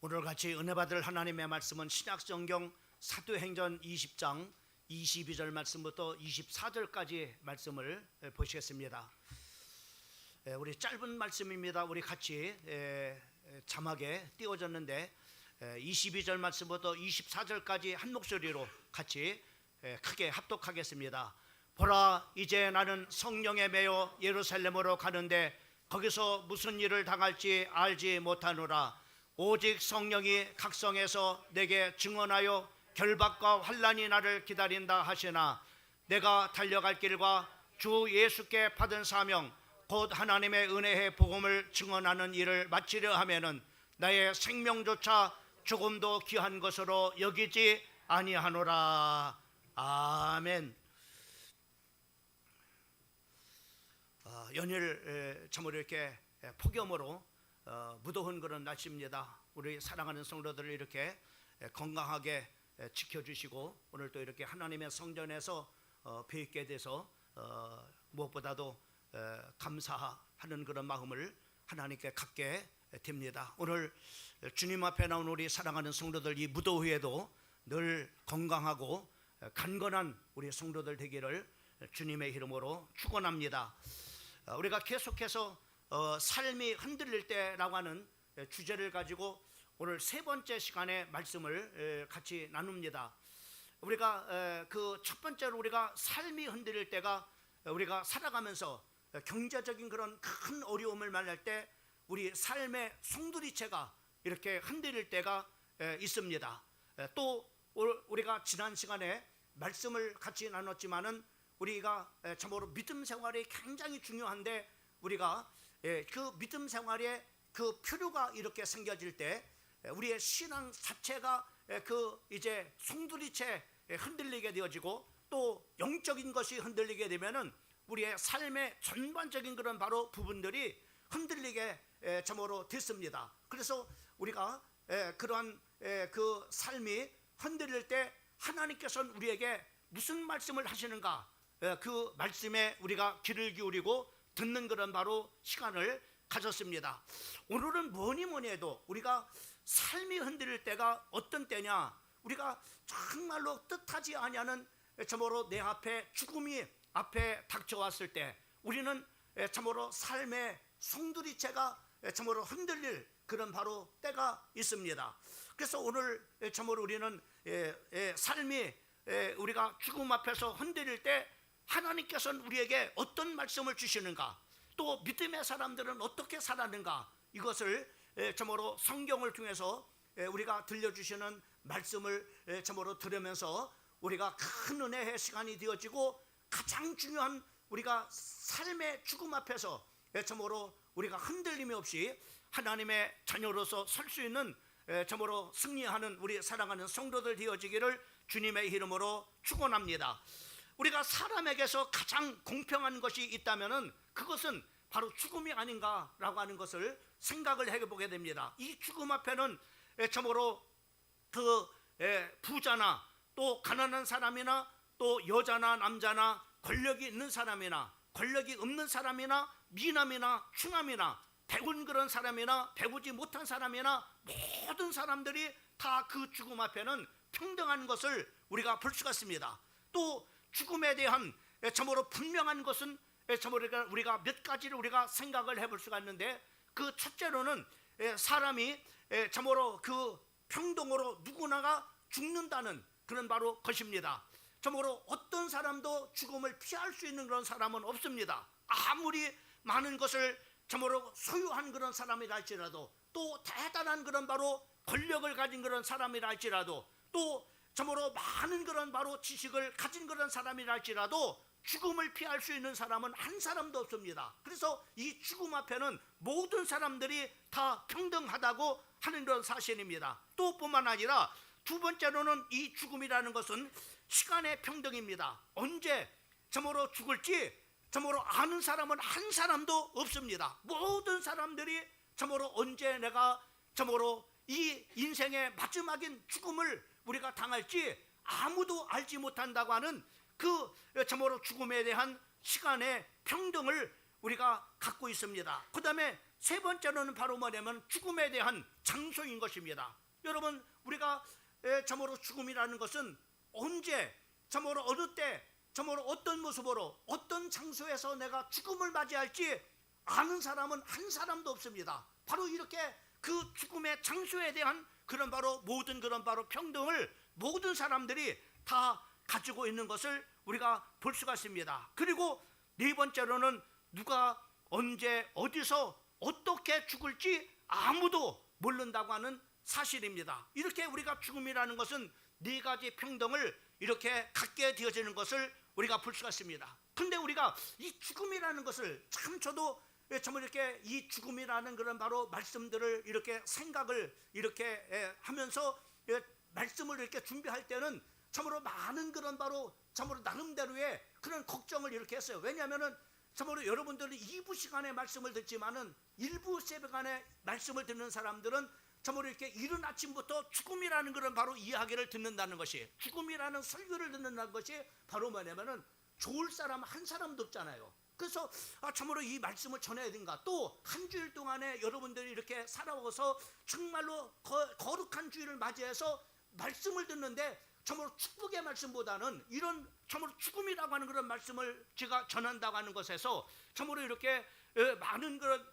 오늘 같이 은혜 받을 하나님의 말씀은 신약성경 사도행전 20장 22절 말씀부터 24절까지 말씀을 보시겠습니다. 우리 짧은 말씀입니다. 우리 같이 자막에 띄워졌는데 22절 말씀부터 24절까지 한 목소리로 같이 크게 합독하겠습니다. 보라, 이제 나는 성령에 매여 예루살렘으로 가는데 거기서 무슨 일을 당할지 알지 못하노라. 오직 성령이 각성해서 내게 증언하여 결박과 환난이 나를 기다린다 하시나, 내가 달려갈 길과 주 예수께 받은 사명 곧 하나님의 은혜의 복음을 증언하는 일을 마치려 하면은 나의 생명조차 조금도 귀한 것으로 여기지 아니하노라. 아멘. 연일 참으로 이렇게 폭염으로 무더운 그런 날씨입니다. 우리 사랑하는 성도들을 이렇게 건강하게 지켜주시고 오늘 또 이렇게 하나님의 성전에서 뵙게 돼서 무엇보다도 감사하는 그런 마음을 하나님께 갖게 됩니다. 오늘 주님 앞에 나온 우리 사랑하는 성도들, 이 무더위에도 늘 건강하고 간건한 우리 성도들 되기를 주님의 이름으로 축원합니다. 우리가 계속해서 삶이 흔들릴 때라고 하는 주제를 가지고 오늘 세 번째 시간에 말씀을 같이 나눕니다. 우리가 그 첫 번째로 우리가 삶이 흔들릴 때가 우리가 살아가면서 경제적인 그런 큰 어려움을 만날 때 우리 삶의 송두리째가 이렇게 흔들릴 때가 있습니다. 또 우리가 지난 시간에 말씀을 같이 나눴지만은 우리가 참으로 믿음 생활이 굉장히 중요한데 우리가 그 믿음 생활에 그 표류가 이렇게 생겨질 때 우리의 신앙 자체가 그 이제 송두리째 흔들리게 되어지고 또 영적인 것이 흔들리게 되면은 우리의 삶의 전반적인 그런 바로 부분들이 흔들리게 참으로 됐습니다. 그래서 우리가 그러한 그 삶이 흔들릴 때 하나님께서는 우리에게 무슨 말씀을 하시는가, 그 말씀에 우리가 귀를 기울이고 듣는 그런 바로 시간을 가졌습니다. 오늘은 뭐니 해도 우리가 삶이 흔들릴 때가 어떤 때냐, 우리가 정말로 뜻하지 아니하는 참으로 내 앞에 죽음이 앞에 닥쳐왔을 때 우리는 참으로 삶의 송두리째가 참으로 흔들릴 그런 바로 때가 있습니다. 그래서 오늘 참으로 우리는 삶이 우리가 죽음 앞에서 흔들릴 때 하나님께서는 우리에게 어떤 말씀을 주시는가, 또 믿음의 사람들은 어떻게 살았는가, 이것을 참으로 성경을 통해서 우리가 들려주시는 말씀을 참으로 들으면서 우리가 큰 은혜의 시간이 되어지고 가장 중요한 우리가 삶의 죽음 앞에서 참으로 우리가 흔들림이 없이 하나님의 자녀로서 설 수 있는 참으로 승리하는 우리 사랑하는 성도들 되어지기를 주님의 이름으로 축원합니다. 우리가 사람에게서 가장 공평한 것이 있다면은 그것은 바로 죽음이 아닌가라고 하는 것을 생각을 해보게 됩니다. 이 죽음 앞에는 참으로 그 부자나 또 가난한 사람이나 또 여자나 남자나 권력이 있는 사람이나 권력이 없는 사람이나 미남이나 추남이나 배운 그런 사람이나 배우지 못한 사람이나 모든 사람들이 다 그 죽음 앞에는 평등한 것을 우리가 볼 수가 있습니다. 또 죽음에 대한 참으로 분명한 것은 참으로 우리가 몇 가지를 우리가 생각을 해볼 수가 있는데, 그 첫째로는 사람이 참으로 그 평등으로 누구나가 죽는다는 그런 바로 것입니다. 참으로 어떤 사람도 죽음을 피할 수 있는 그런 사람은 없습니다. 아무리 많은 것을 참으로 소유한 그런 사람이라 할지라도, 또 대단한 그런 바로 권력을 가진 그런 사람이라 할지라도, 또 참으로 많은 그런 바로 지식을 가진 그런 사람이라 할지라도 죽음을 피할 수 있는 사람은 한 사람도 없습니다. 그래서 이 죽음 앞에는 모든 사람들이 다 평등하다고 하는 그런 사실입니다. 또 뿐만 아니라 두 번째로는 이 죽음이라는 것은 시간의 평등입니다. 언제 참으로 죽을지 참으로 아는 사람은 한 사람도 없습니다. 모든 사람들이 참으로 언제 내가 참으로 이 인생의 마지막인 죽음을 우리가 당할지 아무도 알지 못한다고 하는 그 참으로 죽음에 대한 시간의 평등을 우리가 갖고 있습니다. 그 다음에 세 번째로는 바로 뭐냐면 죽음에 대한 장소인 것입니다. 여러분, 우리가 참으로 죽음이라는 것은 언제, 참으로 어느 때, 참으로 어떤 모습으로, 어떤 장소에서 내가 죽음을 맞이할지 아는 사람은 한 사람도 없습니다. 바로 이렇게 그 죽음의 장소에 대한 그런 바로 모든 그런 바로 평등을 모든 사람들이 다 가지고 있는 것을 우리가 볼 수가 있습니다. 그리고 네 번째로는 누가 언제 어디서 어떻게 죽을지 아무도 모른다고 하는 사실입니다. 이렇게 우리가 죽음이라는 것은 네 가지 평등을 이렇게 갖게 되어지는 것을 우리가 볼 수가 있습니다. 근데 우리가 이 죽음이라는 것을 저도 정말 이렇게 이 죽음이라는 그런 바로 말씀들을 이렇게 생각을 이렇게 하면서 말씀을 이렇게 준비할 때는 참으로 많은 그런 바로 참으로 나름대로의 그런 걱정을 이렇게 했어요. 왜냐하면은 참으로 여러분들은 2부 시간에 말씀을 듣지만은 1부 시간에 말씀을 듣는 사람들은 참으로 이렇게 이른 아침부터 죽음이라는 그런 바로 이야기를 듣는다는 것이, 죽음이라는 설교를 듣는다는 것이 바로 뭐냐면은 좋을 사람 한 사람도 없잖아요. 그래서 참으로 이 말씀을 전해야 된가. 또 한 주일 동안에 여러분들이 이렇게 살아와서 정말로 거룩한 주일을 맞이해서 말씀을 듣는데 참으로 축복의 말씀보다는 이런 참으로 죽음이라고 하는 그런 말씀을 제가 전한다고 하는 것에서 참으로 이렇게 많은 그런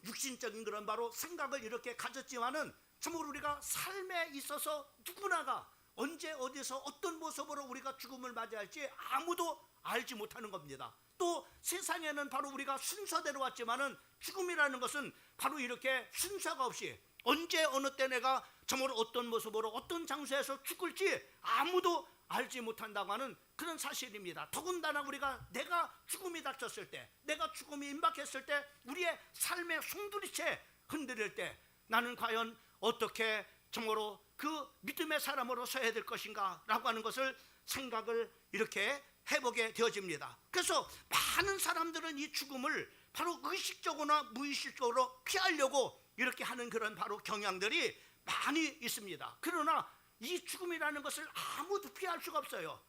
육신적인 그런 바로 생각을 이렇게 가졌지만은 참으로 우리가 삶에 있어서 누구나가 언제 어디서 어떤 모습으로 우리가 죽음을 맞이할지 아무도 알지 못하는 겁니다. 또 세상에는 바로 우리가 순서대로 왔지만은 죽음이라는 것은 바로 이렇게 순서가 없이 언제 어느 때 내가 참으로 어떤 모습으로 어떤 장소에서 죽을지 아무도 알지 못한다고 하는 그런 사실입니다. 더군다나 우리가 내가 죽음이 닥쳤을 때, 내가 죽음이 임박했을 때, 우리의 삶의 송두리째 흔들릴 때 나는 과연 어떻게 참으로 그 믿음의 사람으로 서야 될 것인가 라고 하는 것을 생각을 이렇게 해보게 되어집니다. 그래서 많은 사람들은 이 죽음을 바로 의식적으로나 무의식적으로 피하려고 이렇게 하는 그런 바로 경향들이 많이 있습니다. 그러나 이 죽음이라는 것을 아무도 피할 수가 없어요.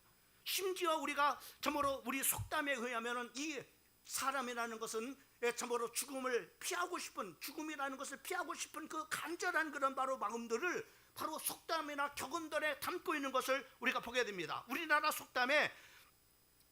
심지어 우리가 참으로 우리 속담에 의하면은 이 사람이라는 것은 참으로 죽음을 피하고 싶은, 죽음이라는 것을 피하고 싶은 그 간절한 그런 바로 마음들을 바로 속담이나 격언들에 담고 있는 것을 우리가 보게 됩니다. 우리나라 속담에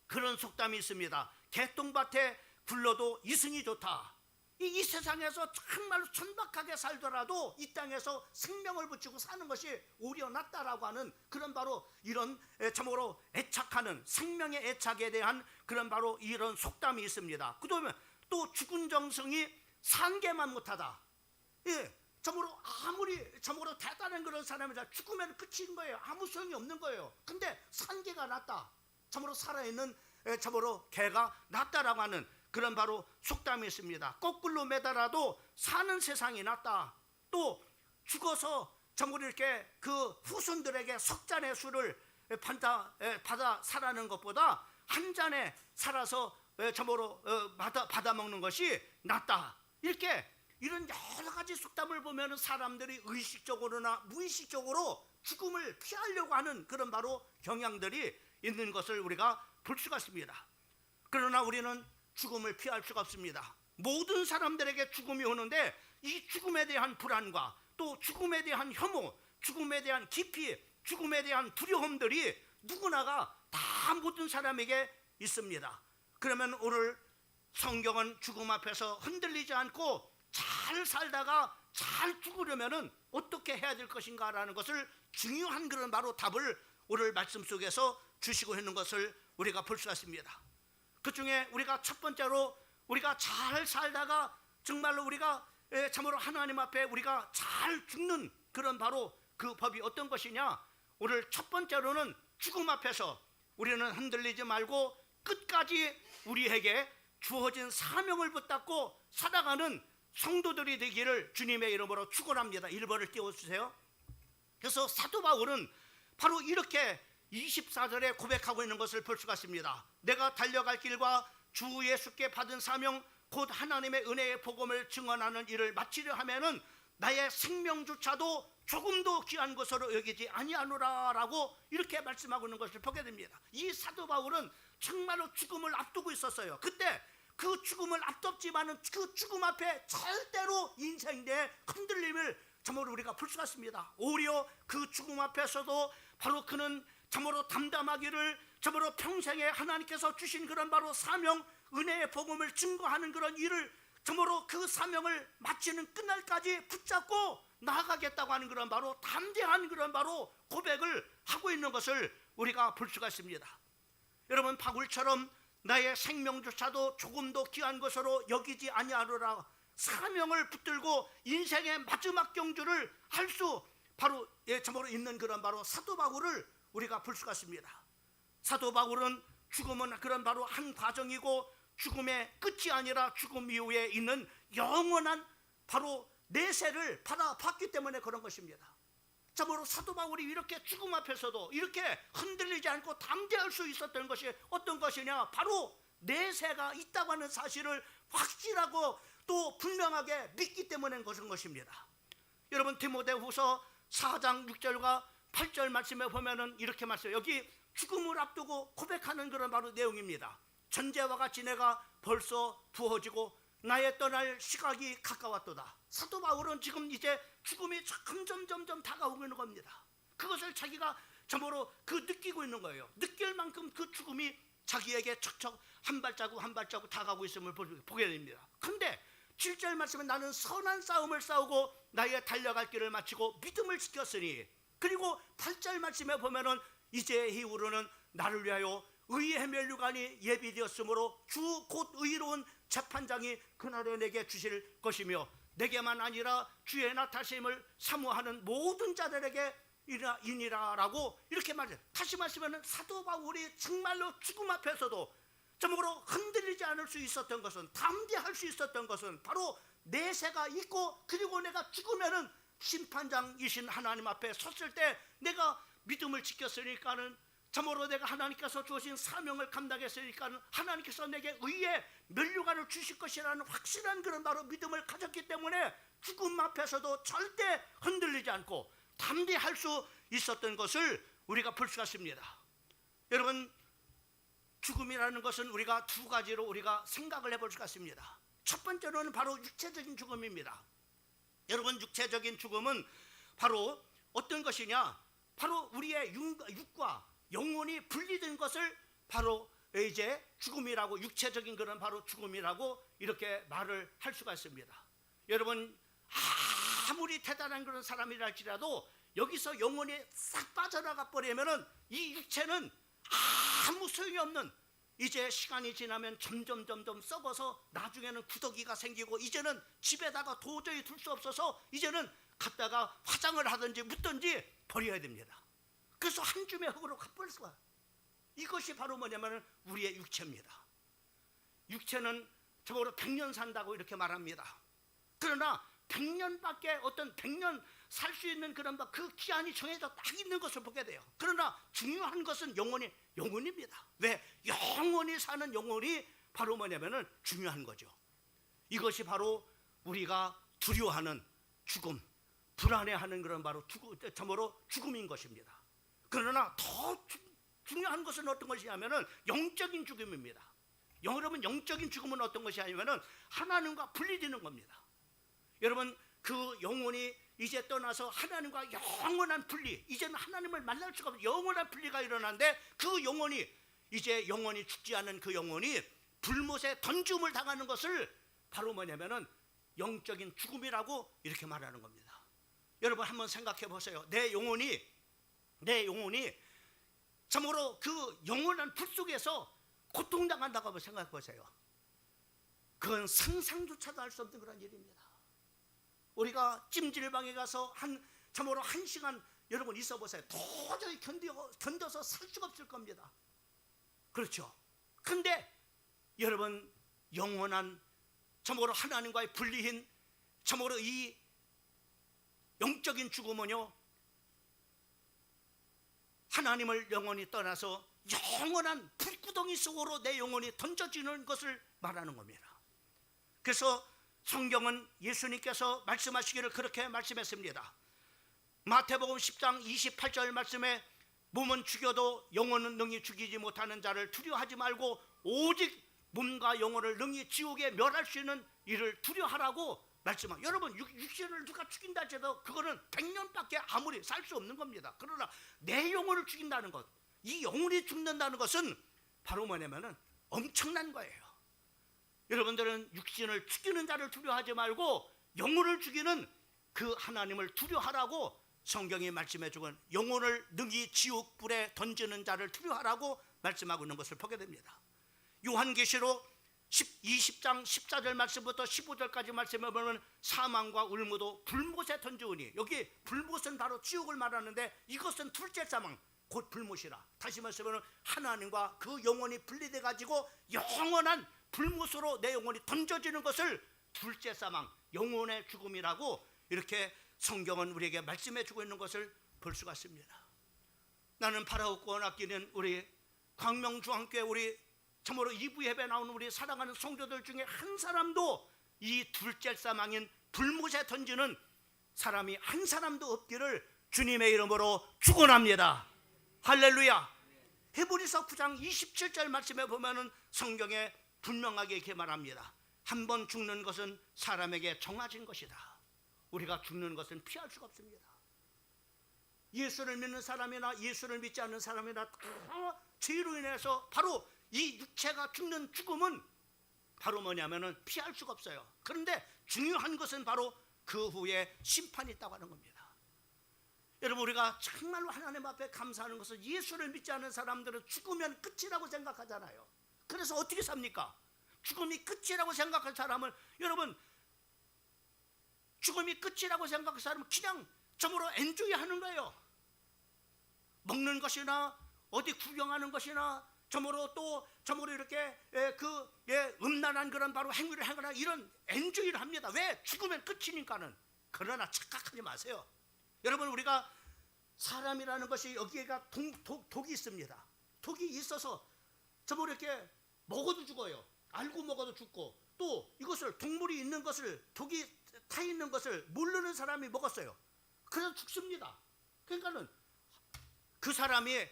그런 속담이 있습니다. 개똥밭에 굴러도 이승이 좋다. 이 세상에서 정말로 천박하게 살더라도 이 땅에서 생명을 붙이고 사는 것이 오히려 낫다라고 하는 그런 바로 이런 참으로 애착하는 생명의 애착에 대한 그런 바로 이런 속담이 있습니다. 그다음에 또 죽은 정성이 산게만 못하다. 예, 참으로 아무리 참으로 대단한 그런 사람이다 죽으면 끝인 거예요. 아무 소용이 없는 거예요. 근데 산게가 낫다. 참으로 살아있는 참으로 개가 낫다라고 하는 그런 바로 속담이 있습니다. 거꾸로 매달아도 사는 세상이 낫다. 또 죽어서 참으로 이렇게 그 후손들에게 석 잔의 술을 받아 살아는 것보다 한 잔에 살아서 참으로 받아 먹는 것이 낫다. 이렇게 이런 여러 가지 속담을 보면 사람들이 의식적으로나 무의식적으로 죽음을 피하려고 하는 그런 바로 경향들이 있는 것을 우리가 볼 수가 있습니다. 그러나 우리는 죽음을 피할 수가 없습니다. 모든 사람들에게 죽음이 오는데 이 죽음에 대한 불안과 또 죽음에 대한 혐오, 죽음에 대한 기피, 죽음에 대한 두려움들이 누구나가 다 모든 사람에게 있습니다. 그러면 오늘 성경은 죽음 앞에서 흔들리지 않고 잘 살다가 잘 죽으려면 어떻게 해야 될 것인가라는 것을 중요한 그런 바로 답을 오늘 말씀 속에서 주시고 있는 것을 우리가 볼 수가 있습니다. 그 중에 우리가 첫 번째로 우리가 잘 살다가 정말로 우리가 참으로 하나님 앞에 우리가 잘 죽는 그런 바로 그 법이 어떤 것이냐. 오늘 첫 번째로는 죽음 앞에서 우리는 흔들리지 말고 끝까지 우리에게 주어진 사명을 붙잡고 살아가는 성도들이 되기를 주님의 이름으로 축원합니다. 1번을 띄워주세요. 그래서 사도 바울은 바로 이렇게 24절에 고백하고 있는 것을 볼 수가 있습니다. 내가 달려갈 길과 주 예수께 받은 사명 곧 하나님의 은혜의 복음을 증언하는 일을 마치려 하면은 나의 생명조차도 조금도 귀한 것으로 여기지 아니하노라라고 이렇게 말씀하고 있는 것을 보게 됩니다. 이 사도 바울은 정말로 죽음을 앞두고 있었어요. 그때 그 죽음을 앞덮지만은 그 죽음 앞에 절대로 인생 내 흔들림을 참으로 우리가 볼 수가 있습니다. 오히려 그 죽음 앞에서도 바로 그는 참으로 담담하기를, 참으로 평생에 하나님께서 주신 그런 바로 사명, 은혜의 복음을 증거하는 그런 일을 참으로 그 사명을 마치는 끝날까지 붙잡고 나아가겠다고 하는 그런 바로 담대한 그런 바로 고백을 하고 있는 것을 우리가 볼 수가 있습니다. 여러분, 바울처럼 나의 생명조차도 조금도 귀한 것으로 여기지 아니하노라 사명을 붙들고 인생의 마지막 경주를 할 수 바로 참으로 있는 그런 바로 사도 바울을 우리가 볼 수가 있습니다. 사도 바울은 죽음은 그런 바로 한 과정이고 죽음의 끝이 아니라 죽음 이후에 있는 영원한 바로 내세를 받아봤기 때문에 그런 것입니다. 참으로 사도 바울이 이렇게 죽음 앞에서도 이렇게 흔들리지 않고 담대할 수 있었던 것이 어떤 것이냐, 바로 내세가 있다고 하는 사실을 확실하고 또 분명하게 믿기 때문에 그런 것입니다. 여러분, 디모데후서 4장 6절과 8절 말씀에 보면은 이렇게 말씀해요. 여기 죽음을 앞두고 고백하는 그런 바로 내용입니다. 전제와 같이 내가 벌써 부어지고 나의 떠날 시각이 가까웠도다. 사도 바울은 지금 이제 죽음이 점점 다가오고 있는 겁니다. 그것을 자기가 참으로 느끼고 있는 거예요. 느낄 만큼 그 죽음이 자기에게 척척 한 발자국 한 발자국 다가오고 있음을 보게 됩니다. 그런데 7절 말씀에 나는 선한 싸움을 싸우고 나의 달려갈 길을 마치고 믿음을 지켰으니, 그리고 8절 말씀에 보면은 이제 이후로는 나를 위하여 의의 면류관이 예비되었으므로 주 곧 의로운 재판장이 그날에 내게 주실 것이며 내게만 아니라 주의 나타심을 사모하는 모든 자들에게 이니라라고 이렇게 말해요. 다시 말하면 사도 바울이 정말로 죽음 앞에서도 참으로 흔들리지 않을 수 있었던 것은, 담대할 수 있었던 것은 바로 내세가 있고, 그리고 내가 죽으면은 심판장이신 하나님 앞에 섰을 때 내가 믿음을 지켰으니까는, 참으로 내가 하나님께서 주신 사명을 감당했으니까는 하나님께서 내게 의의 면류관을 주실 것이라는 확실한 그런 바로 믿음을 가졌기 때문에 죽음 앞에서도 절대 흔들리지 않고 담대할 수 있었던 것을 우리가 볼 수가 있습니다. 여러분, 죽음이라는 것은 우리가 두 가지로 우리가 생각을 해볼 수가 있습니다. 첫 번째로는 바로 육체적인 죽음입니다. 여러분, 육체적인 죽음은 바로 어떤 것이냐, 바로 우리의 육과 영혼이 분리된 것을 바로 이제 죽음이라고, 육체적인 그런 바로 죽음이라고 이렇게 말을 할 수가 있습니다. 여러분, 아무리 대단한 그런 사람이라 할지라도 여기서 영혼이 싹 빠져나가 버리면은 이 육체는 아무 소용이 없는, 이제 시간이 지나면 점점 썩어서 나중에는 구더기가 생기고 이제는 집에다가 도저히 둘 수 없어서 이제는 갖다가 화장을 하든지 묻든지 버려야 됩니다. 그래서 한 줌의 흙으로 갚을 수가. 이것이 바로 뭐냐면 우리의 육체입니다. 육체는 저거로 100년 산다고 이렇게 말합니다. 그러나 100년밖에 어떤 100년 살 수 있는 그런 그 기한이 정해져 딱 있는 것을 보게 돼요. 그러나 중요한 것은 영혼입니다. 왜? 영원히 사는 영혼이 바로 뭐냐면은 중요한 거죠. 이것이 바로 우리가 두려워하는 죽음, 불안해하는 그런 바로 참으로 죽음인 것입니다. 그러나 더 중요한 것은 어떤 것이냐면은 영적인 죽음입니다. 여러분, 영적인 죽음은 어떤 것이 아니면은 하나님과 분리되는 겁니다. 여러분, 그 영혼이 이제 떠나서 하나님과 영원한 분리, 이제는 하나님을 만날 수가 없는 영원한 분리가 일어나는데, 그 영혼이 이제 영원히 죽지 않은 그 영혼이 불못에 던짐을 당하는 것을 바로 뭐냐면은 영적인 죽음이라고 이렇게 말하는 겁니다. 여러분, 한번 생각해 보세요. 내 영혼이 참으로 그 영원한 불 속에서 고통당한다고 한번 생각해 보세요. 그건 상상조차도 할 수 없는 그런 일입니다. 우리가 찜질방에 가서 참으로 1시간 여러분 있어 보세요. 도저히 견뎌서 살 수가 없을 겁니다. 그렇죠? 근데 여러분, 영원한 참으로 하나님과의 분리인 참으로 이 영적인 죽음은요, 하나님을 영원히 떠나서 영원한 불구덩이 속으로 내 영혼이 던져지는 것을 말하는 겁니다. 그래서 성경은 예수님께서 말씀하시기를 그렇게 말씀했습니다. 마태복음 10장 28절 말씀에 몸은 죽여도 영혼은 능히 죽이지 못하는 자를 두려워하지 말고 오직 몸과 영혼을 능히 지옥에 멸할 수 있는 일을 두려워하라고 말씀하고, 여러분 육신을 누가 죽인다 해도 그거는 100년밖에 아무리 살 수 없는 겁니다. 그러나 내 영혼을 죽인다는 것, 이 영혼이 죽는다는 것은 바로 뭐냐면은 엄청난 거예요. 여러분들은 육신을 죽이는 자를 두려워하지 말고 영혼을 죽이는 그 하나님을 두려워하라고 성경이 말씀해 주고, 영혼을 능히 지옥 불에 던지는 자를 두려워하라고 말씀하고 있는 것을 보게 됩니다. 요한계시록 20장 14절 말씀부터 15절까지 말씀해 보면 사망과 울무도 불못에 던지우니, 여기 불못은 바로 지옥을 말하는데 이것은 둘째 사망, 곧 불못이라. 다시 말씀하면 하나님과 그 영혼이 분리돼 가지고 영원한 불못으로 내 영혼이 던져지는 것을 둘째 사망, 영혼의 죽음이라고 이렇게 성경은 우리에게 말씀해 주고 있는 것을 볼 수가 있습니다. 나는 바라옵고 아끼는 우리 광명중앙교회, 우리 참으로 2부 예배 나오는 우리 사랑하는 성도들 중에 한 사람도 이 둘째 사망인 불못에 던지는 사람이 한 사람도 없기를 주님의 이름으로 축원합니다. 할렐루야. 히브리서 9장 27절 말씀에 보면은 성경에 분명하게 이렇게 말합니다. 한 번 죽는 것은 사람에게 정해진 것이다. 우리가 죽는 것은 피할 수가 없습니다. 예수를 믿는 사람이나 예수를 믿지 않는 사람이나 다 죄로 인해서 바로 이 육체가 죽는 죽음은 바로 뭐냐면은 피할 수가 없어요. 그런데 중요한 것은 바로 그 후에 심판이 있다고 하는 겁니다. 여러분, 우리가 정말로 하나님 앞에 감사하는 것은 예수를 믿지 않는 사람들은 죽으면 끝이라고 생각하잖아요. 그래서 어떻게 삽니까? 죽음이 끝이라고 생각할 사람은, 여러분, 죽음이 끝이라고 생각할 사람은 그냥 점으로 엔조이 하는 거예요. 먹는 것이나 어디 구경하는 것이나 점으로 또 점으로 이렇게 음란한 그런 바로 행위를 하거나 이런 엔조이를 합니다. 왜? 죽으면 끝이니까는. 그러나 착각하지 마세요. 여러분, 우리가 사람이라는 것이 여기에가 독이 있습니다. 독이 있어서 점으로 이렇게 먹어도 죽어요. 알고 먹어도 죽고, 또 이것을 동물이 있는 것을, 독이 타 있는 것을 모르는 사람이 먹었어요. 그래서 죽습니다. 그러니까는 그 사람이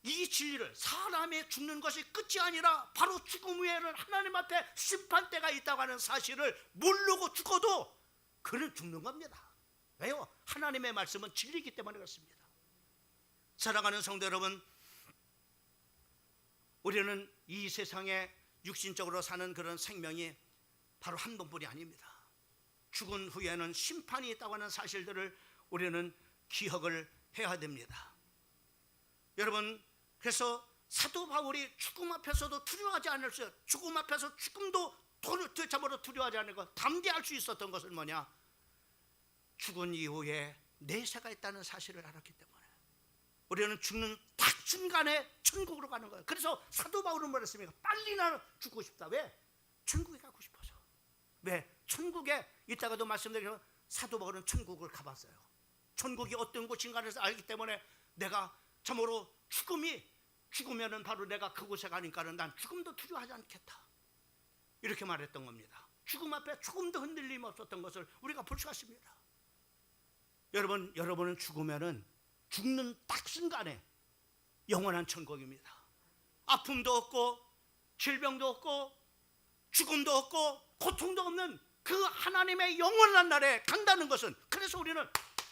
이 진리를, 사람의 죽는 것이 끝이 아니라 바로 죽음 후에는 하나님 앞에 심판대가 있다고 하는 사실을 모르고 죽어도 그는 죽는 겁니다. 왜요? 하나님의 말씀은 진리이기 때문에 그렇습니다. 사랑하는 성도 여러분, 우리는 이 세상에 육신적으로 사는 그런 생명이 바로 한 번뿐이 아닙니다. 죽은 후에는 심판이 있다고 하는 사실들을 우리는 기억을 해야 됩니다. 여러분, 그래서 사도 바울이 죽음 앞에서도 두려워하지 않을 수, 죽음 앞에서 죽음도 참으로 두려워하지 않을 것, 담대할 수 있었던 것은 뭐냐? 죽은 이후에 내세가 있다는 사실을 알았기 때문에 우리는 죽는 딱 순간에 천국으로 가는 거예요. 그래서 사도 바울은 뭐랬습니까? 빨리 나는 죽고 싶다. 왜? 천국에 가고 싶어서. 왜? 천국에 이따가도 말씀드리면 사도 바울은 천국을 가봤어요. 천국이 어떤 곳인가를 알기 때문에 내가 참으로 죽으면은 바로 내가 그곳에 가니까는 난 죽음도 두려워하지 않겠다. 이렇게 말했던 겁니다. 죽음 앞에 조금도 흔들림 없었던 것을 우리가 볼 수가 있습니다. 여러분은 죽으면은 죽는 딱 순간에 영원한 천국입니다. 아픔도 없고 질병도 없고 죽음도 없고 고통도 없는 그 하나님의 영원한 날에 간다는 것은, 그래서 우리는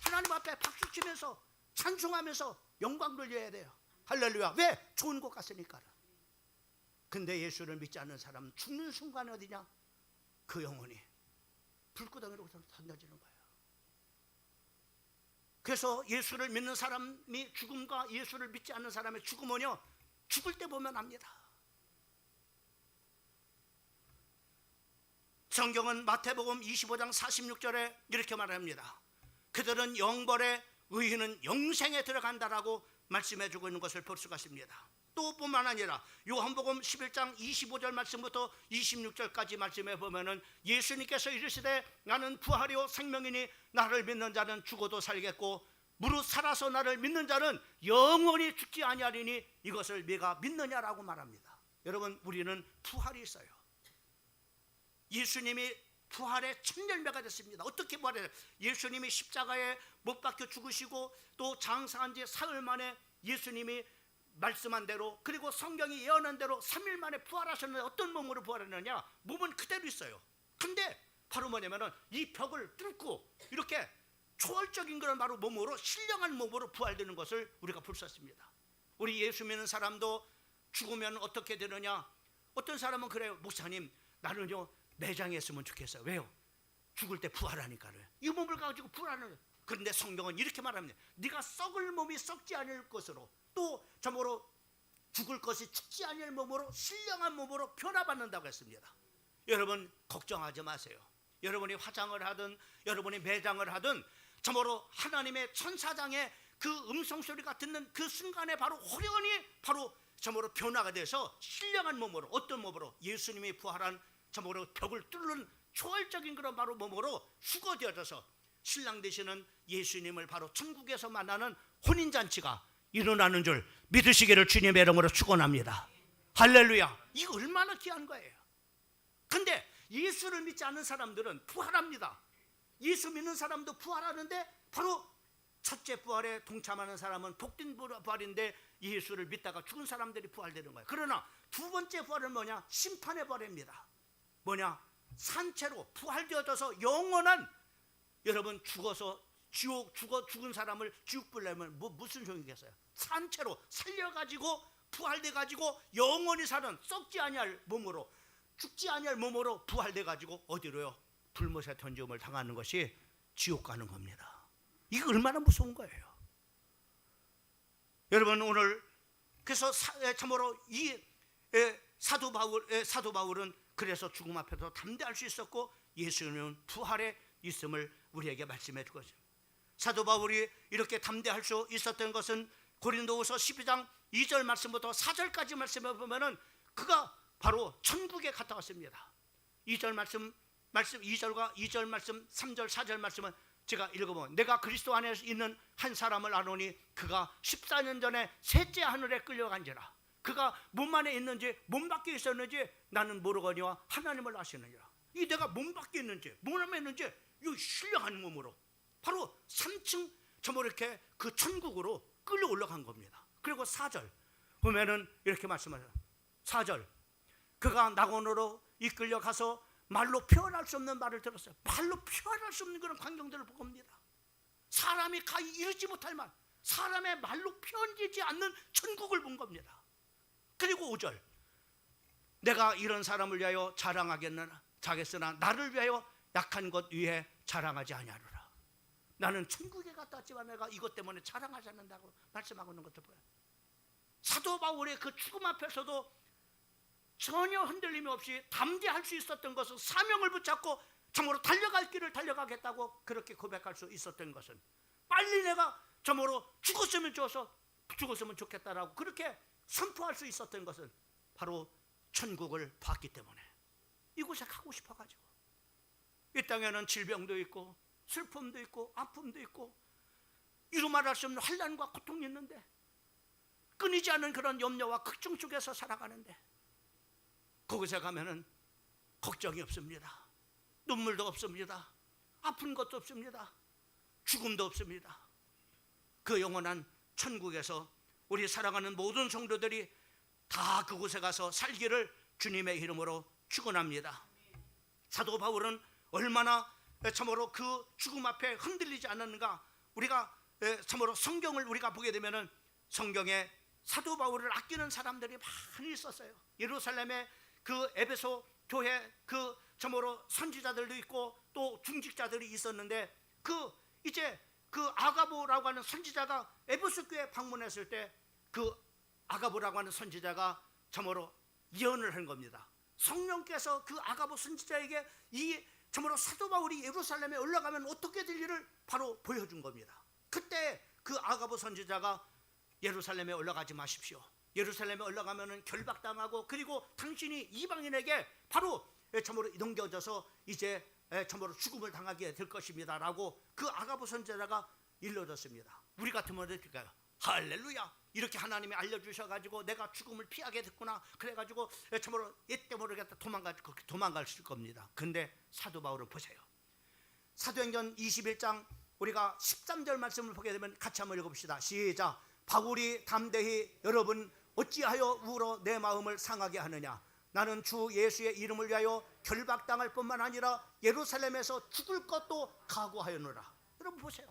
하나님 앞에 박수 치면서 찬송하면서 영광 돌려야 돼요. 할렐루야. 왜? 좋은 곳 갔으니까. 근데 예수를 믿지 않는 사람은 죽는 순간에 어디냐? 그 영혼이 불구덩이로 던져지는 거예요. 그래서 예수를 믿는 사람이 죽음과 예수를 믿지 않는 사람의 죽음은요, 죽을 때 보면 압니다. 성경은 마태복음 25장 46절에 이렇게 말합니다. 그들은 영벌에, 의인은 영생에 들어간다라고 말씀해 주고 있는 것을 볼 수가 있습니다. 또 뿐만 아니라 요한복음 11장 25절 말씀부터 26절까지 말씀해 보면은 예수님께서 이르시되 나는 부활이요 생명이니 나를 믿는 자는 죽어도 살겠고 무릇 살아서 나를 믿는 자는 영원히 죽지 아니하리니 이것을 네가 믿느냐라고 말합니다. 여러분, 우리는 부활이 있어요. 예수님이 부활의 첫 열매가 됐습니다. 어떻게 부활해요? 예수님이 십자가에 못 박혀 죽으시고 또 장사한 지 사흘 만에 예수님이 말씀한 대로, 그리고 성경이 예언한 대로 3일 만에 부활하셨는데 어떤 몸으로 부활했느냐? 몸은 그대로 있어요. 근데 바로 뭐냐면은 이 벽을 뚫고 이렇게 초월적인 그런 바로 몸으로, 신령한 몸으로 부활되는 것을 우리가 볼 수 있습니다. 우리 예수 믿는 사람도 죽으면 어떻게 되느냐? 어떤 사람은 그래요. 목사님, 나는요 내장했으면 좋겠어요. 왜요? 죽을 때 부활하니까요. 이 몸을 가지고 부활하는. 그런데 성경은 이렇게 말합니다. 네가 썩을 몸이 썩지 않을 것으로, 또 참으로 죽을 것이 죽지 않을 몸으로, 신령한 몸으로 변화받는다고 했습니다. 여러분 걱정하지 마세요. 여러분이 화장을 하든 여러분이 매장을 하든 참으로 하나님의 천사장의 그 음성소리가 듣는 그 순간에 바로 호련히 바로 참으로 변화가 돼서 신령한 몸으로, 어떤 몸으로? 예수님이 부활한 참으로 벽을 뚫는 초월적인 그런 바로 몸으로 수거되어져서 신랑 되시는 예수님을 바로 천국에서 만나는 혼인잔치가 일어나는 줄 믿으시기를 주님의 이름으로 축원합니다. 할렐루야. 이거 얼마나 귀한 거예요. 근데 예수를 믿지 않는 사람들은 부활합니다. 예수 믿는 사람도 부활하는데 바로 첫째 부활에 동참하는 사람은 복된 부활인데 예수를 믿다가 죽은 사람들이 부활되는 거예요. 그러나 두 번째 부활은 뭐냐? 심판의 부활입니다. 뭐냐? 산채로 부활되어져서 영원한, 여러분 죽어서 죽은 사람을 지옥 불내면 무슨 소용이겠어요? 산채로 살려가지고 부활돼가지고 영원히 사는 썩지 아니할 몸으로, 죽지 아니할 몸으로 부활돼가지고 어디로요? 불못에 던짐을 당하는 것이 지옥 가는 겁니다. 이거 얼마나 무서운 거예요. 여러분 오늘 그래서 참으로 이 사도 바울은 그래서 죽음 앞에서 담대할 수 있었고 예수님은 부활에 있음을 우리에게 말씀해 주고 있습니다. 사도 바울이 이렇게 담대할 수 있었던 것은 고린도후서 12장 2절 말씀부터 4절까지 말씀해 보면은 그가 바로 천국에 갔다 왔습니다. 2절 말씀 2절과 2절 말씀 3절 4절 말씀은 제가 읽어보면, 내가 그리스도 안에 있는 한 사람을 아노니 그가 14년 전에 셋째 하늘에 끌려간지라. 그가 몸 안에 있는지 몸 밖에 있었는지 나는 모르거니와 하나님을 아시느니라. 이 내가 몸 밖에 있는지 몸 안에 있는지 이 신령한 몸으로 바로 3층 이렇게 그 천국으로 끌려 올라간 겁니다. 그리고 4절 보면은 이렇게 말씀하셔요. 4절, 그가 낙원으로 이끌려 가서 말로 표현할 수 없는 말을 들었어요. 말로 표현할 수 없는 그런 광경들을 본 겁니다. 사람이 이루지 못할 말, 사람의 말로 표현되지 않는 천국을 본 겁니다. 그리고 5절, 내가 이런 사람을 위하여 자겠으나 나를 위하여 약한 것 위에 자랑하지 아니하리라. 나는 천국에 갔다 왔지만 내가 이것 때문에 자랑하지 않는다고 말씀하고 있는 것을 보여요. 사도 바울의 그 죽음 앞에서도 전혀 흔들림이 없이 담대할 수 있었던 것은, 사명을 붙잡고 참으로 달려갈 길을 달려가겠다고 그렇게 고백할 수 있었던 것은, 빨리 내가 참으로 죽었으면 좋겠다라고 그렇게 선포할 수 있었던 것은 바로 천국을 봤기 때문에, 이곳에 가고 싶어가지고. 이 땅에는 질병도 있고 슬픔도 있고 아픔도 있고 이루 말할 수 없는 환난과 고통이 있는데, 끊이지 않는 그런 염려와 걱정 속에서 살아가는데, 거기서 가면은 걱정이 없습니다. 눈물도 없습니다. 아픈 것도 없습니다. 죽음도 없습니다. 그 영원한 천국에서 우리 사랑하는 모든 성도들이 다 그곳에 가서 살기를 주님의 이름으로 축원합니다. 사도 바울은 얼마나 참으로 그 죽음 앞에 흔들리지 않았는가. 우리가 참으로 성경을 우리가 보게 되면은 성경에 사도 바울을 아끼는 사람들이 많이 있었어요. 예루살렘에 그 에베소 교회 그 참으로 선지자들도 있고 또 중직자들이 있었는데, 이제 그 아가보라고 하는 선지자가 에베소 교회 방문했을 때 그 아가보라고 하는 선지자가 참으로 예언을 한 겁니다. 성령께서 그 아가보 선지자에게 이 참으로 사도 바울이 예루살렘에 올라가면 어떻게 될 일을 바로 보여준 겁니다. 그때 그 아가보 선지자가 예루살렘에 올라가지 마십시오. 예루살렘에 올라가면 결박당하고 그리고 당신이 이방인에게 바로 참으로 넘겨져서 이제 참으로 죽음을 당하게 될 것입니다 라고 그 아가보 선지자가 일러줬습니다. 우리 같으면 어떨까요? 할렐루야, 이렇게 하나님이 알려주셔가지고 내가 죽음을 피하게 됐구나, 그래가지고 참으로 이때 모르겠다 도망갈 겁니다. 근데 사도 바울을 보세요. 사도행전 21장 우리가 13절 말씀을 보게 되면 같이 한번 읽어봅시다. 시작. 바울이 담대히 여러분 어찌하여 울어 내 마음을 상하게 하느냐 나는 주 예수의 이름을 위하여 결박당할 뿐만 아니라 예루살렘에서 죽을 것도 각오하였노라. 여러분 보세요.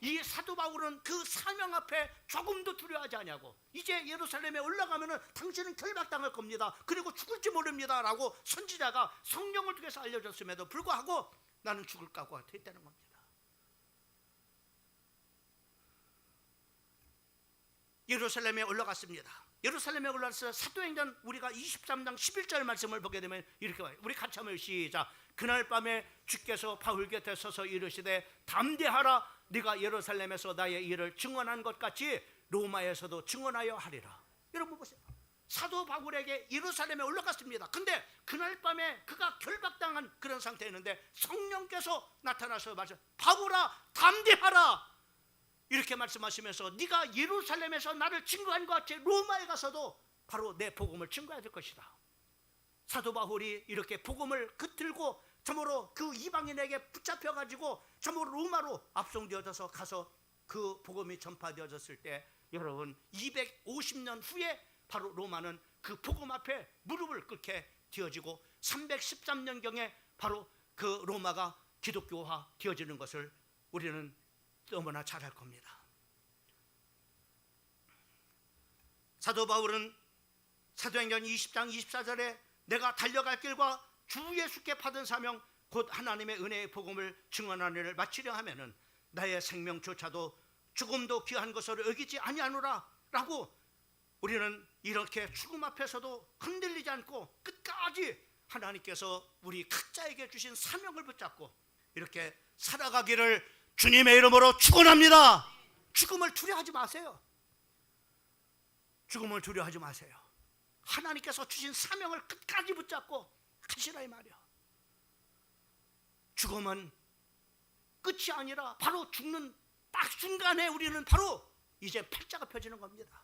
이 사도 바울은 그 사명 앞에 조금도 두려워하지 않냐고. 이제 예루살렘에 올라가면은 당신은 결박당할 겁니다. 그리고 죽을지 모릅니다 라고 선지자가 성령을 통해서 알려줬음에도 불구하고 나는 죽을 각오가 됐다는 겁니다. 예루살렘에 올라갔습니다. 예루살렘에 올라가서 사도행전 우리가 23장 11절 말씀을 보게 되면 이렇게 와요. 우리 같이 한번 시작. 그날 밤에 주께서 바울 곁에 서서 이르시되 담대하라 네가 예루살렘에서 나의 일을 증언한 것 같이 로마에서도 증언하여 하리라. 여러분 보세요. 사도 바울에게 예루살렘에 올라갔습니다. 근데 그날 밤에 그가 결박당한 그런 상태였는데 성령께서 나타나서 말씀 바울아 담대하라 이렇게 말씀하시면서 네가 예루살렘에서 나를 증거한 것 같이 로마에 가서도 바로 내 복음을 증거해야 될 것이다. 사도 바울이 이렇게 복음을 깃들고 참으로 그 이방인에게 붙잡혀가지고 참으로 로마로 압송되어져서 가서 그 복음이 전파되어졌을 때 여러분 250년 후에 바로 로마는 그 복음 앞에 무릎을 꿇게 되어지고 313년경에 바로 그 로마가 기독교화 되어지는 것을 우리는 너무나 잘 알 겁니다. 사도 바울은 사도행전 20장 24절에 내가 달려갈 길과 주 예수께 받은 사명 곧 하나님의 은혜의 복음을 증언하는 일을 마치려 하면은 나의 생명조차도 죽음도 귀한 것으로 여기지 아니하노라 라고 우리는 이렇게 죽음 앞에서도 흔들리지 않고 끝까지 하나님께서 우리 각자에게 주신 사명을 붙잡고 이렇게 살아가기를 주님의 이름으로 축원합니다. 죽음을 두려워하지 마세요. 죽음을 두려워하지 마세요. 하나님께서 주신 사명을 끝까지 붙잡고 가시라 이 말이야. 죽음은 끝이 아니라 바로 죽는 딱 순간에 우리는 바로 이제 팔자가 펴지는 겁니다.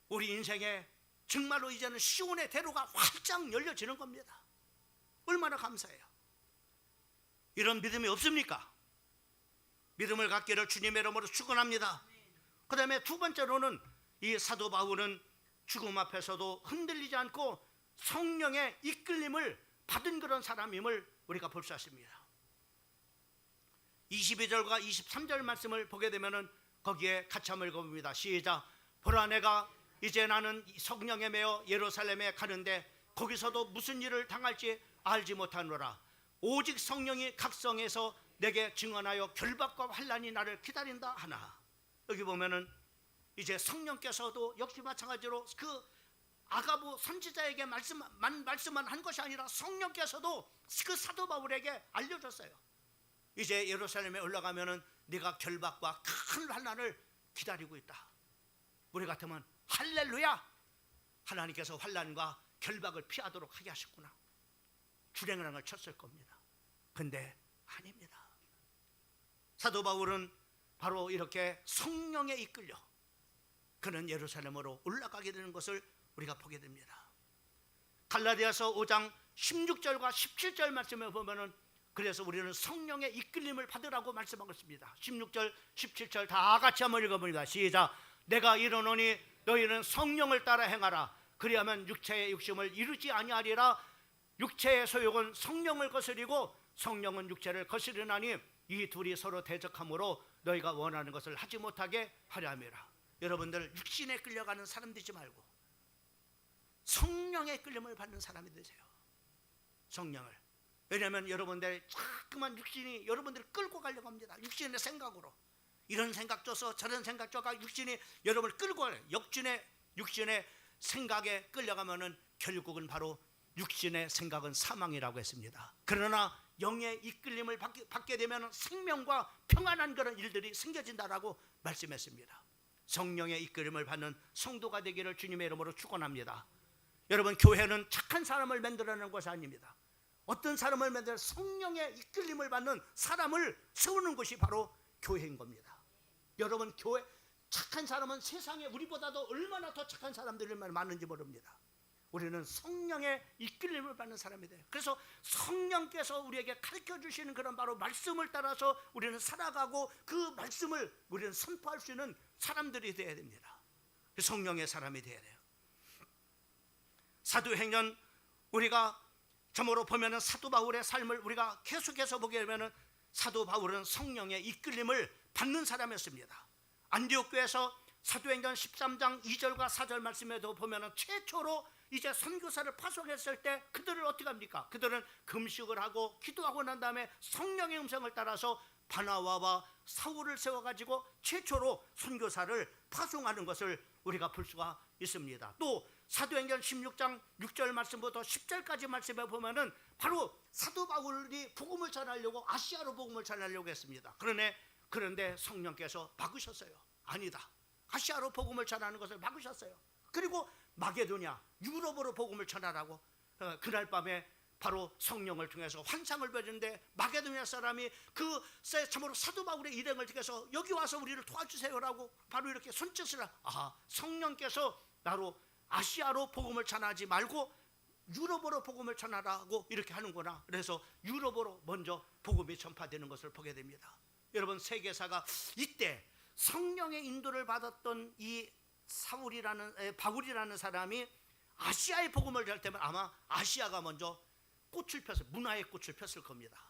우리 인생에 정말로 이제는 시온의 대로가 활짝 열려지는 겁니다. 얼마나 감사해요. 이런 믿음이 없습니까? 믿음을 갖기를 주님의 이름으로 축원합니다. 그 다음에 두 번째로는 이 사도 바울은 죽음 앞에서도 흔들리지 않고 성령의 이끌림을 받은 그런 사람임을 우리가 볼 수 있습니다. 22절과 23절 말씀을 보게 되면은 거기에 같이 한번 읽어봅니다. 시작. 보라 내가 이제 나는 성령에 매여 예루살렘에 가는데 거기서도 무슨 일을 당할지 알지 못하노라. 오직 성령이 각성해서 내게 증언하여 결박과 환난이 나를 기다린다 하나. 여기 보면은 이제 성령께서도 역시 마찬가지로 그 아가부 선지자에게 말씀만 한 것이 아니라 성령께서도 그 사도 바울에게 알려줬어요. 이제 예루살렘에 올라가면은 네가 결박과 큰 환난을 기다리고 있다. 우리 같으면 할렐루야, 하나님께서 환난과 결박을 피하도록 하게 하셨구나, 주랭랑을 쳤을 겁니다. 근데 아닙니다. 사도 바울은 바로 이렇게 성령에 이끌려 그는 예루살렘으로 올라가게 되는 것을 우리가 보게 됩니다. 갈라디아서 5장 16절과 17절 말씀을 보면은 그래서 우리는 성령의 이끌림을 받으라고 말씀하고 있습니다. 16절 17절 다 같이 한번 읽어봅니다. 시작. 내가 이르노니 너희는 성령을 따라 행하라. 그리하면 육체의 욕심을 이루지 아니하리라. 육체의 소욕은 성령을 거스리고 성령은 육체를 거스리나니 이 둘이 서로 대적하므로 너희가 원하는 것을 하지 못하게 하려 함이라. 여러분들 육신에 끌려가는 사람 되지 말고 성령의 끌림을 받는 사람이 되세요. 성령을. 왜냐하면 여러분들 자꾸만 육신이 여러분들을 끌고 가려고 합니다. 육신의 생각으로 이런 생각 줘서 저런 생각 줘가 육신이 여러분을 끌고 가요. 육신의 생각에 끌려가면은 결국은 바로 육신의 생각은 사망이라고 했습니다. 그러나 영의 이끌림을 받게 되면 생명과 평안한 그런 일들이 생겨진다라고 말씀했습니다. 성령의 이끌림을 받는 성도가 되기를 주님의 이름으로 축원합니다. 여러분, 교회는 착한 사람을 만들어내는 것이 아닙니다. 어떤 사람을 만들어 성령의 이끌림을 받는 사람을 세우는 것이 바로 교회인 겁니다. 여러분, 교회 착한 사람은 세상에 우리보다도 얼마나 더 착한 사람들이 많은지 모릅니다. 우리는 성령의 이끌림을 받는 사람이 돼요. 그래서 성령께서 우리에게 가르쳐 주시는 그런 바로 말씀을 따라서 우리는 살아가고 그 말씀을 우리는 선포할 수 있는 사람들이 되어야 됩니다. 성령의 사람이 되어야 돼요. 사도행전 우리가 점으로 보면은 사도 바울의 삶을 우리가 계속해서 보게 되면은 사도 바울은 성령의 이끌림을 받는 사람이었습니다. 안디옥 교회에서 사도행전 13장 2절과 4절 말씀에도 보면은 최초로 이제 선교사를 파송했을 때 그들을 어떻게 합니까? 그들은 금식을 하고 기도하고 난 다음에 성령의 음성을 따라서 바나바와 사울을 세워가지고 최초로 선교사를 파송하는 것을 우리가 볼 수가 있습니다. 또 사도행전 16장 6절 말씀부터 10절까지 말씀에 보면은 바로 사도 바울이 복음을 전하려고 아시아로 복음을 전하려고 했습니다. 그런데 성령께서 막으셨어요. 아니다. 아시아로 복음을 전하는 것을 막으셨어요. 그리고 마게도냐, 유럽으로 복음을 전하라고 그날 밤에 바로 성령을 통해서 환상을 보여주는데 마게도냐 사람이 그 참으로 사도 바울의 일행을 통해서 여기 와서 우리를 도와주세요라고 바로 이렇게 손짓을 성령께서 나로 아시아로 복음을 전하지 말고 유럽어로 복음을 전하라고 이렇게 하는구나. 그래서 유럽어로 먼저 복음이 전파되는 것을 보게 됩니다. 여러분, 세계사가 이때 성령의 인도를 받았던 이 바울이라는 사람이 아시아의 복음을 할 때면 아마 아시아가 먼저 꽃을 폈어요. 문화의 꽃을 폈을 겁니다.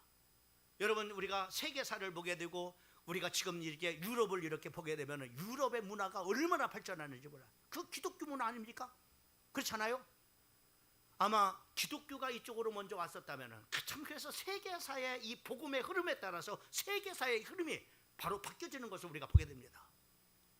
여러분, 우리가 세계사를 보게 되고 우리가 지금 이렇게 유럽을 이렇게 보게 되면 유럽의 문화가 얼마나 발전하는지 몰라요. 그 기독교 문화 아닙니까? 그렇잖아요. 아마 기독교가 이쪽으로 먼저 왔었다면 참 그래서 세계사의 이 복음의 흐름에 따라서 세계사의 흐름이 바로 바뀌어지는 것을 우리가 보게 됩니다.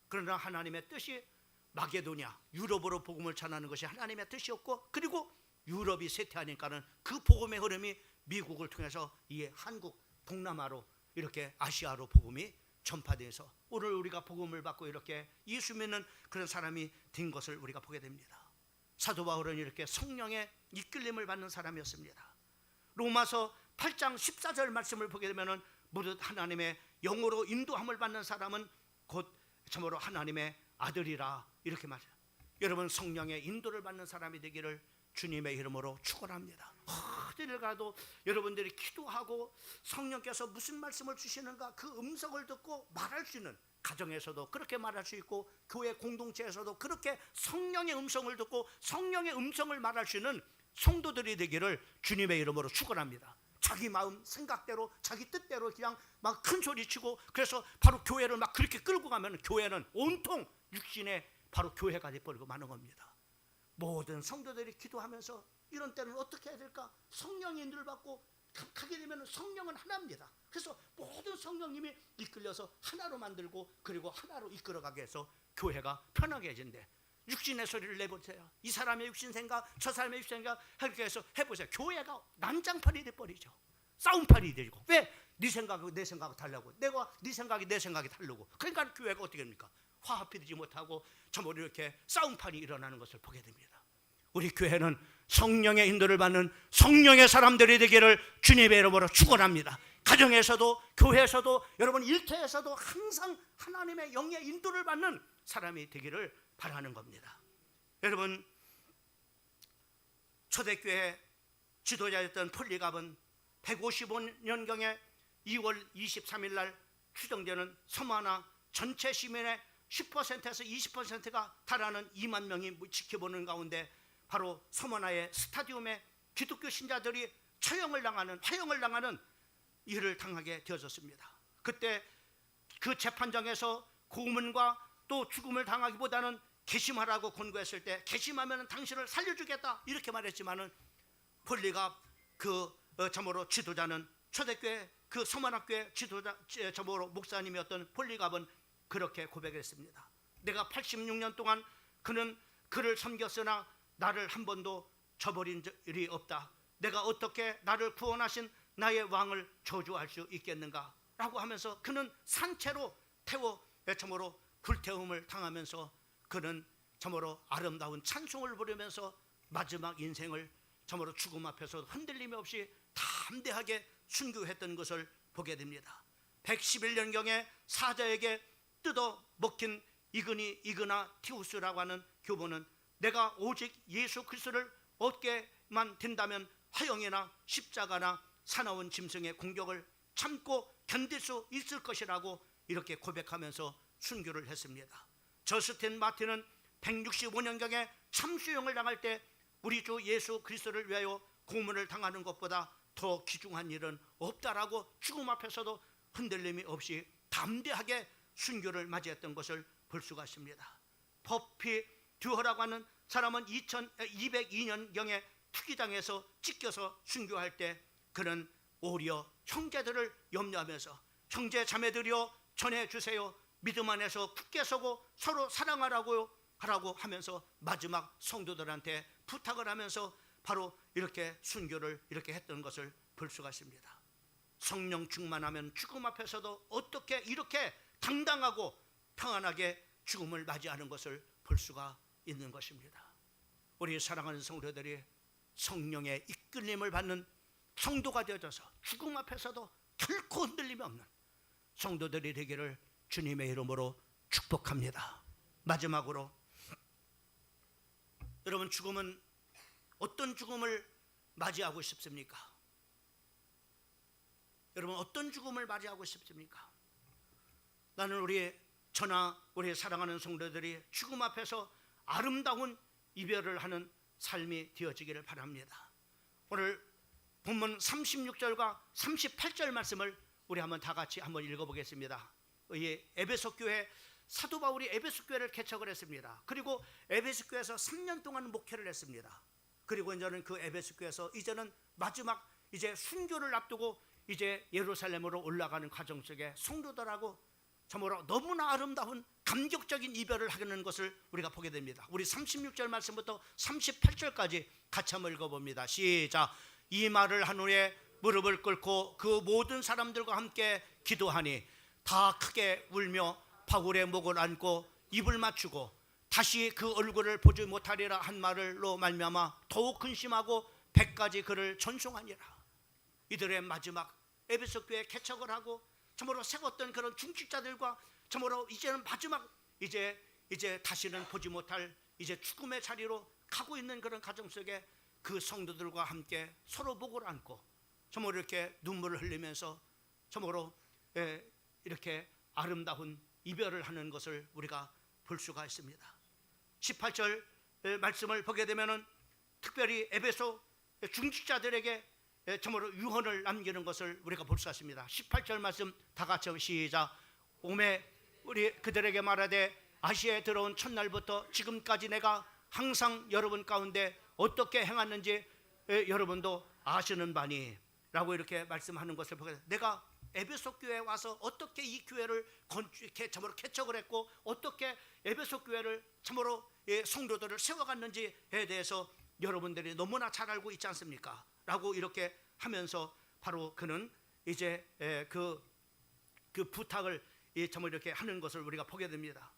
그러나 하나님의 뜻이 마게도냐, 유럽으로 복음을 전하는 것이 하나님의 뜻이었고, 그리고 유럽이 쇠퇴하니까는 그 복음의 흐름이 미국을 통해서 이 한국, 동남아로 이렇게 아시아로 복음이 전파돼서 오늘 우리가 복음을 받고 이렇게 예수 믿는 그런 사람이 된 것을 우리가 보게 됩니다. 사도 바울은 이렇게 성령의 이끌림을 받는 사람이었습니다. 로마서 8장 14절 말씀을 보게 되면은 무릇 하나님의 영으로 인도함을 받는 사람은 곧 참으로 하나님의 아들이라 이렇게 말해요. 여러분, 성령의 인도를 받는 사람이 되기를 주님의 이름으로 축원합니다. 어디를 가도 여러분들이 기도하고 성령께서 무슨 말씀을 주시는가 그 음성을 듣고 말할 수 있는, 가정에서도 그렇게 말할 수 있고 교회 공동체에서도 그렇게 성령의 음성을 듣고 성령의 음성을 말할 수 있는 성도들이 되기를 주님의 이름으로 축원합니다. 자기 마음 생각대로 자기 뜻대로 그냥 막 큰 소리치고 그래서 바로 교회를 막 그렇게 끌고 가면 교회는 온통 육신의 바로 교회가 돼버리고 마는 겁니다. 모든 성도들이 기도하면서 이런 때는 어떻게 해야 될까? 성령의 인도를 받고 하게 되면 성령은 하나입니다. 그래서 모든 성령님이 이끌려서 하나로 만들고 그리고 하나로 이끌어가게 해서 교회가 편하게 해진대. 육신의 소리를 내보세요. 이 사람의 육신 생각, 저 사람의 육신 생각 이렇게 해서 해보세요. 교회가 난장판이 돼버리죠. 싸움판이 되고. 왜? 네 생각하고 내 생각이 다르고 내가 네 생각이 내 생각이 다르고. 그러니까 교회가 어떻게 됩니까? 화합이 되지 못하고 전부 이렇게 싸움판이 일어나는 것을 보게 됩니다. 우리 교회는 성령의 인도를 받는 성령의 사람들이 되기를 주님의 이름으로 축원합니다. 가정에서도 교회에서도 여러분 일터에서도 항상 하나님의 영의 인도를 받는 사람이 되기를 바라는 겁니다. 여러분, 초대교회 지도자였던 폴리갑은 155년경에 2월 23일 날 추정되는 서머나 전체 시민의 10%에서 20%가 달하는 2만 명이 지켜보는 가운데 바로 서머나의 스타디움에 기독교 신자들이 화형을 당하는 일을 당하게 되어졌습니다. 그때 그 재판정에서 고문과 또 죽음을 당하기보다는 개심하라고 권고했을 때 개심하면 당신을 살려주겠다 이렇게 말했지만은 폴리갑 참으로 지도자는 초대교회 그 서머나교회 지도자 참으로 목사님이었던 폴리갑은 그렇게 고백했습니다. 내가 86년 동안 그를 섬겼으나 나를 한 번도 저버린 일이 없다. 내가 어떻게 나를 구원하신 나의 왕을 저주할 수 있겠는가 라고 하면서 그는 산채로 참으로 불태움을 당하면서 그는 참으로 아름다운 찬송을 부르면서 마지막 인생을 참으로 죽음 앞에서 흔들림 없이 담대하게 순교했던 것을 보게 됩니다. 111년경에 사자에게 뜯어 먹힌 이그나 티우스라고 하는 교보는 내가 오직 예수 그리스도를 얻게만 된다면 화형이나 십자가나 사나운 짐승의 공격을 참고 견딜 수 있을 것이라고 이렇게 고백하면서 순교를 했습니다. 저스틴 마틴은 165년경에 참수형을 당할 때 우리 주 예수 그리스도를 위하여 고문을 당하는 것보다 더 귀중한 일은 없다라고 죽음 앞에서도 흔들림이 없이 담대하게 순교를 맞이했던 것을 볼 수가 있습니다. 퍼피 듀허라고 하는 사람은 2202년경에 투기당해서 찢겨서 순교할 때 그는 오히려 형제들을 염려하면서 형제 자매들이여 전해주세요, 믿음 안에서 굳게 서고 서로 사랑하라고 하면서 마지막 성도들한테 부탁을 하면서 바로 이렇게 순교를 이렇게 했던 것을 볼 수가 있습니다. 성령 충만하면 죽음 앞에서도 어떻게 이렇게 당당하고 평안하게 죽음을 맞이하는 것을 볼 수가 있는 것입니다. 우리 사랑하는 성도들이 성령의 이끌림을 받는 성도가 되어져서 죽음 앞에서도 결코 흔들림이 없는 성도들이 되기를 주님의 이름으로 축복합니다. 마지막으로 여러분, 죽음은 어떤 죽음을 맞이하고 싶습니까? 여러분, 어떤 죽음을 맞이하고 싶습니까? 나는 저나 우리 사랑하는 성도들이 죽음 앞에서 아름다운 이별을 하는 삶이 되어지기를 바랍니다. 오늘 본문 36절과 38절 말씀을 우리 한번 다 같이 한번 읽어보겠습니다. 이 에베소 교회, 사도 바울이 에베소 교회를 개척을 했습니다. 그리고 에베소 교회에서 3년 동안 목회를 했습니다. 그리고 이제는 그 에베소 교회에서 이제는 마지막 이제 순교를 앞두고 이제 예루살렘으로 올라가는 과정 속에 성도들하고 참으로 너무나 아름다운 감격적인 이별을 하는 것을 우리가 보게 됩니다. 우리 36절 말씀부터 38절까지 같이 한번 읽어봅니다. 시작. 이 말을 한 후에 무릎을 꿇고 그 모든 사람들과 함께 기도하니 다 크게 울며 바울의 목을 안고 입을 맞추고 다시 그 얼굴을 보지 못하리라 한 말로 말미암아 더욱 근심하고 100가지 그를 전송하니라. 이들의 마지막 에베소 교회 개척을 하고 참으로 세웠던 그런 중직자들과 참으로 이제는 마지막 이제 다시는 보지 못할 이제 죽음의 자리로 가고 있는 그런 가정 속에 그 성도들과 함께 서로 목을 안고 참으로 이렇게 눈물을 흘리면서 참으로 이렇게 아름다운 이별을 하는 것을 우리가 볼 수가 있습니다. 18절 말씀을 보게 되면은 특별히 에베소 중직자들에게 참으로 유언을 남기는 것을 우리가 볼 수가 있습니다. 18절 말씀 다 같이 시작. 오매 우리 그들에게 말하되 아시아에 들어온 첫날부터 지금까지 내가 항상 여러분 가운데 어떻게 행하는지 여러분도 아시는 바니 라고 이렇게 말씀하는 것을 보게 됩니다. 내가 에베소 교회에 와서 어떻게 이 교회를 참으로 개척을 했고 어떻게 에베소 교회를 참으로 성도들을 세워갔는지에 대해서 여러분들이 너무나 잘 알고 있지 않습니까? 라고 이렇게 하면서 바로 그는 이제 그 부탁을 참으로 이렇게 하는 것을 우리가 보게 됩니다.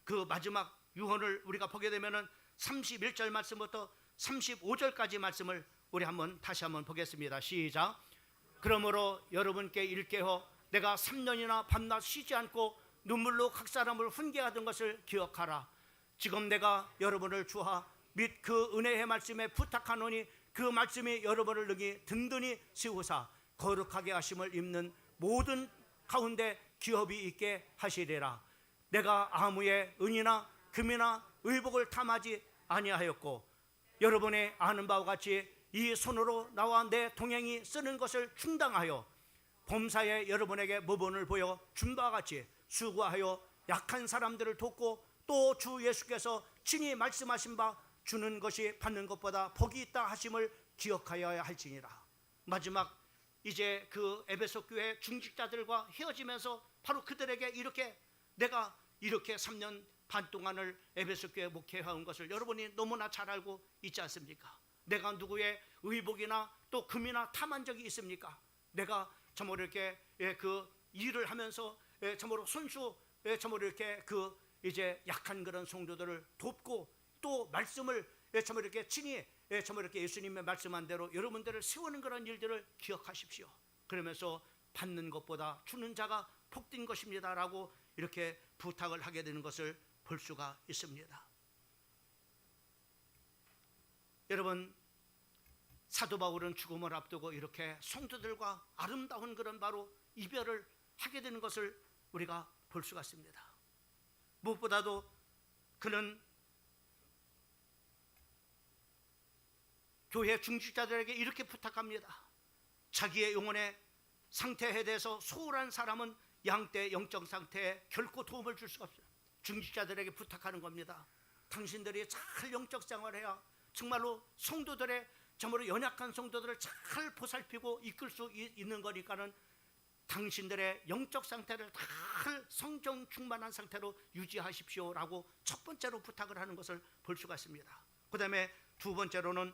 그 마지막 유언을 우리가 보게 되면은 31절 말씀부터 35절까지 말씀을 우리 다시 한번 보겠습니다. 시작. 그러므로 여러분께 일깨워 내가 3년이나 밤낮 쉬지 않고 눈물로 각 사람을 훈계하던 것을 기억하라. 지금 내가 여러분을 주하 및 그 은혜의 말씀에 부탁하노니 그 말씀이 여러분을 능히 든든히 세우사 거룩하게 하심을 입는 모든 가운데 기업이 있게 하시리라. 내가 아무의 은이나 금이나 의복을 탐하지 아니하였고 여러분의 아는 바와 같이 이 손으로 나와 내 동행이 쓰는 것을 충당하여 범사에 여러분에게 모본을 보여 준 바와 같이 수고하여 약한 사람들을 돕고 또 주 예수께서 친히 말씀하신 바 주는 것이 받는 것보다 복이 있다 하심을 기억하여야 할지니라. 마지막 이제 그 에베소 교회 중직자들과 헤어지면서 바로 그들에게 이렇게 내가 이렇게 3년 반 동안을 에베소 교회 목회해온 것을 여러분이 너무나 잘 알고 있지 않습니까? 내가 누구의 의복이나 또 금이나 탐한 적이 있습니까? 내가 참으로 이렇게 그 일을 하면서 참으로 손수 참으로 이렇게 그 이제 약한 그런 성도들을 돕고 또 말씀을 참으로 이렇게 친히 참으로 이렇게 예수님의 말씀한 대로 여러분들을 세우는 그런 일들을 기억하십시오. 그러면서 받는 것보다 주는 자가 복된 것입니다라고 이렇게 부탁을 하게 되는 것을 볼 수가 있습니다. 여러분, 사도 바울은 죽음을 앞두고 이렇게 성도들과 아름다운 그런 바로 이별을 하게 되는 것을 우리가 볼 수가 있습니다. 무엇보다도 그는 교회 중직자들에게 이렇게 부탁합니다. 자기의 영혼의 상태에 대해서 소홀한 사람은 양떼 영적 상태에 결코 도움을 줄 수가 없어요. 중직자들에게 부탁하는 겁니다. 당신들이 잘 영적 생활해야 정말로 성도들의 정말로 연약한 성도들을 잘 보살피고 이끌 수 있는 거니까는 당신들의 영적 상태를 잘 성령 충만한 상태로 유지하십시오라고 첫 번째로 부탁을 하는 것을 볼 수가 있습니다. 그 다음에 두 번째로는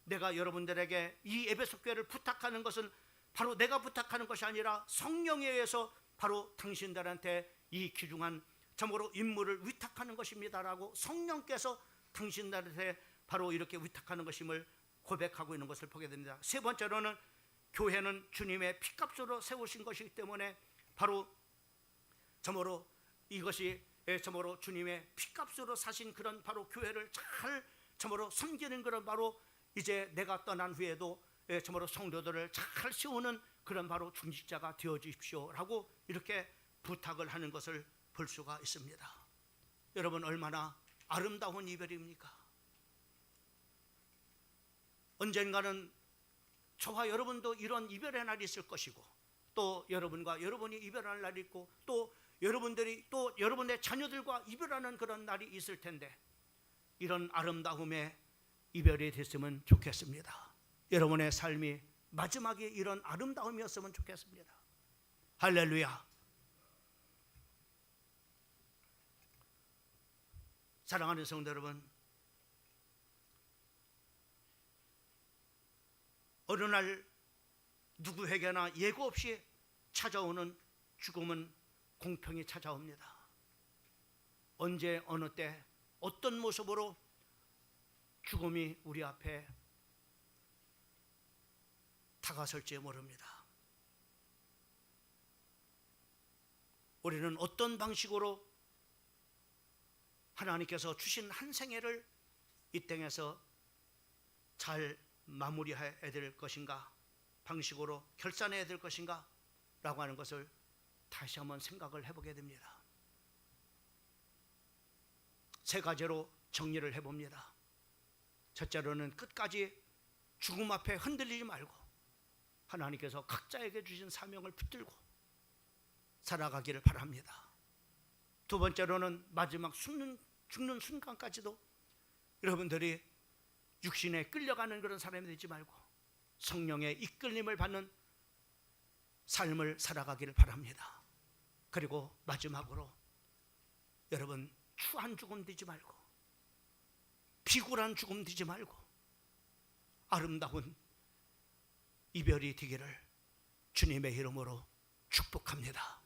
내가 여러분들에게 이 에베소 교회를 부탁하는 것은 바로 내가 부탁하는 것이 아니라 성령에 의해서 바로 당신들한테 이 귀중한 참으로 임무를 위탁하는 것입니다라고 성령께서 당신들한테 바로 이렇게 위탁하는 것임을 고백하고 있는 것을 보게 됩니다. 세 번째로는 교회는 주님의 피값으로 세우신 것이기 때문에 바로 참으로 이것이 참으로 주님의 피값으로 사신 그런 바로 교회를 잘 참으로 섬기는 그런 바로 이제 내가 떠난 후에도 참으로 성도들을 잘 세우는 그런 바로 중직자가 되어 주십시오라고 이렇게 부탁을 하는 것을 볼 수가 있습니다. 여러분, 얼마나 아름다운 이별입니까? 언젠가는 저와 여러분도 이런 이별의 날이 있을 것이고, 또 여러분과 여러분이 이별할 날이 있고, 또 여러분들이 또 여러분의 자녀들과 이별하는 그런 날이 있을 텐데, 이런 아름다움의 이별이 됐으면 좋겠습니다. 여러분의 삶이 마지막에 이런 아름다움이었으면 좋겠습니다. 할렐루야. 사랑하는 성도 여러분, 어느 날 누구에게나 예고 없이 찾아오는 죽음은 공평히 찾아옵니다. 언제 어느 때 어떤 모습으로 죽음이 우리 앞에 다가설지 모릅니다. 우리는 어떤 방식으로 하나님께서 주신 한 생애를 이 땅에서 잘 마무리해야 될 것인가, 방식으로 결산해야 될 것인가 라고 하는 것을 다시 한번 생각을 해보게 됩니다. 세 가지로 정리를 해봅니다. 첫째로는 끝까지 죽음 앞에 흔들리지 말고 하나님께서 각자에게 주신 사명을 붙들고 살아가기를 바랍니다. 두 번째로는 마지막 죽는 순간까지도 여러분들이 육신에 끌려가는 그런 사람이 되지 말고 성령의 이끌림을 받는 삶을 살아가기를 바랍니다. 그리고 마지막으로 여러분, 추한 죽음 되지 말고 비굴한 죽음 되지 말고 아름다운 이별이 되기를 주님의 이름으로 축복합니다.